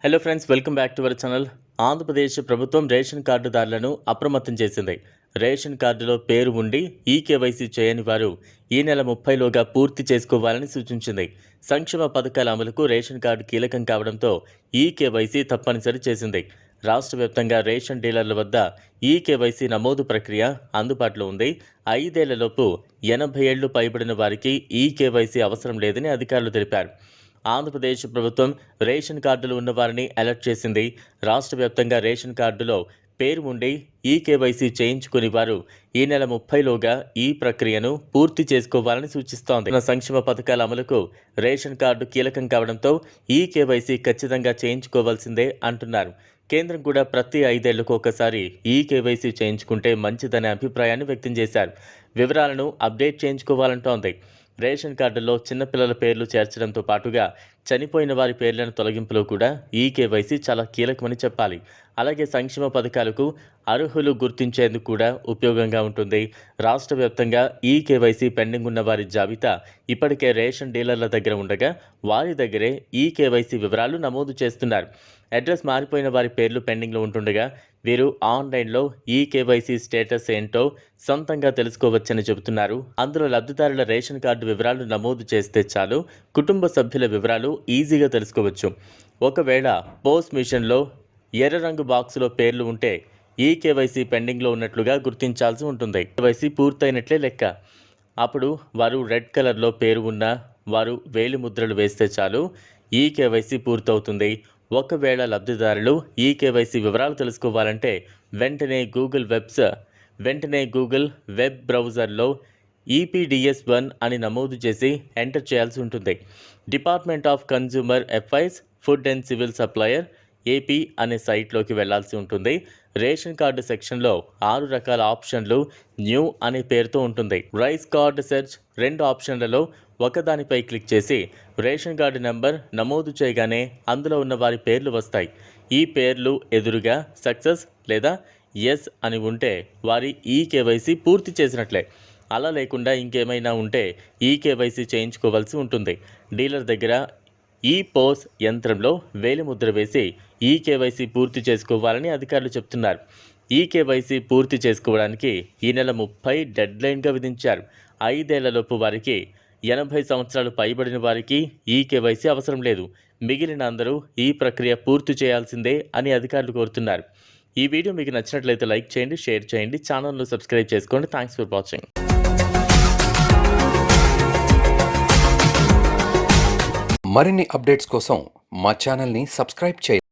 Hello friends, welcome back to our channel. Andhra Pradesh ప్రభుత్వం ration కార్డుదారులను అప్రమత్తం చేసింది. రేషన్ కార్డులో పేరు ఉండి ఈకేవైసీ చేయని వారు ఈ నెల 30లోగా పూర్తి చేసుకోవాలని సూచించింది. సంక్షేమ పథకాల అమలుకు రేషన్ కార్డు కీలకం కావడంతో ఈకేవైసీ తప్పనిసరి చేసింది. రాష్ట్ర వ్యాప్తంగా రేషన్ డీలర్ల వద్ద ఈకేవైసీ నమోదు ప్రక్రియ అందుబాటులో ఉంది. 5 ఏళ్లలోపు 80 ఏళ్లు పైబడిన వారికి ఈకేవైసీ అవసరం లేదని అధికారులు తెలిపారు. ఆంధ్రప్రదేశ్ ప్రభుత్వం రేషన్ కార్డులు ఉన్నవారిని అలర్ట్ చేసింది. రాష్ట్ర వ్యాప్తంగా రేషన్ కార్డులో పేరు ఉండి ఈకేవైసీ చేయించుకుని వారు ఈ నెల 30లోగా ఈ ప్రక్రియను పూర్తి చేసుకోవాలని సూచిస్తోంది. సంక్షేమ పథకాల అమలుకు రేషన్ కార్డు కీలకం కావడంతో ఈకేవైసీ ఖచ్చితంగా చేయించుకోవాల్సిందే అంటున్నారు. కేంద్రం కూడా ప్రతి 5 ఏళ్లకు ఒకసారి ఈకేవైసీ చేయించుకుంటే మంచిదనే అభిప్రాయాన్ని వ్యక్తం చేశారు. వివరాలను అప్డేట్ చేయించుకోవాలంటోంది. రేషన్ కార్డుల్లో చిన్నపిల్లల పేర్లు చేర్చడంతో పాటుగా చనిపోయిన వారి పేర్లను తొలగింపులో కూడా ఈకేవైసీ చాలా కీలకమని చెప్పాలి. అలాగే సంక్షేమ పథకాలకు అర్హులు గుర్తించేందుకు కూడా ఉపయోగంగా ఉంటుంది. రాష్ట్ర వ్యాప్తంగా ఈకేవైసీ పెండింగ్ ఉన్న వారి జాబితా ఇప్పటికే రేషన్ డీలర్ల దగ్గర ఉండగా వారి దగ్గరే ఈకేవైసీ వివరాలు నమోదు చేస్తున్నారు. అడ్రస్ మారిపోయిన వారి పేర్లు పెండింగ్లో ఉంటుండగా వీరు ఆన్లైన్లో ఈకేవైసీ స్టేటస్ ఏంటో సొంతంగా తెలుసుకోవచ్చని చెబుతున్నారు. అందులో లబ్ధిదారుల రేషన్ కార్డు వివరాలు నమోదు చేస్తే చాలు, కుటుంబ సభ్యుల వివరాలు ఈజీగా తెలుసుకోవచ్చు. ఒకవేళ పోస్ట్ మిషన్లో ఎర్ర రంగు బాక్సులో పేర్లు ఉంటే ఈకేవైసీ పెండింగ్లో ఉన్నట్లుగా గుర్తించాల్సి ఉంటుంది. కేవైసీ పూర్తయినట్లే లెక్క. అప్పుడు వారు రెడ్ కలర్లో పేరు ఉన్న వారు వేలి ముద్రలు వేస్తే చాలు, ఈకేవైసీ పూర్తవుతుంది. ఒకవేళ లబ్ధిదారులు ఈకేవైసీ వివరాలు తెలుసుకోవాలంటే వెంటనే గూగుల్ వెబ్ బ్రౌజర్లో EPDS1 అని నమోదు చేసి ఎంటర్ చేయాల్సి ఉంటుంది. Department of consumer affairs, food and civil supplier AP అనే సైట్లోకి వెళ్లాల్సి ఉంటుంది. రేషన్ కార్డు సెక్షన్లో 6 రకాల ఆప్షన్లు న్యూ అనే పేరుతో ఉంటుంది. రైస్ కార్డు సెర్చ్ 2 ఆప్షన్లలో ఒకదానిపై క్లిక్ చేసి రేషన్ కార్డు నెంబర్ నమోదు చేయగానే అందులో ఉన్న వారి పేర్లు వస్తాయి. ఈ పేర్లు ఎదురుగా సక్సెస్ లేదా ఎస్ అని ఉంటే వారి ఈకేవైసీ పూర్తి చేసినట్లే. అలా లేకుండా ఇంకేమైనా ఉంటే ఈకేవైసీ చేయించుకోవాల్సి ఉంటుంది. డీలర్ దగ్గర పోస్ యంత్రంలో వేలిముద్ర వేసి ఈకేవైసీ పూర్తి చేసుకోవాలని అధికారులు చెప్తున్నారు. ఈకేవైసీ పూర్తి చేసుకోవడానికి ఈ నెల 30 డెడ్లైన్గా విధించారు. 5 ఏళ్లలోపు వారికి, 80 సంవత్సరాలు పైబడిన వారికి ఈకేవైసీ అవసరం లేదు. మిగిలిన అందరూ ఈ ప్రక్రియ పూర్తి చేయాల్సిందే అని అధికారులు కోరుతున్నారు. ఈ వీడియో మీకు నచ్చినట్లయితే లైక్ చేయండి, షేర్ చేయండి, ఛానల్ను సబ్స్క్రైబ్ చేసుకోండి. Thanks for watching. మరిన్ని అప్డేట్స్ కోసం మా ఛానల్ని సబ్స్క్రైబ్ చేయండి.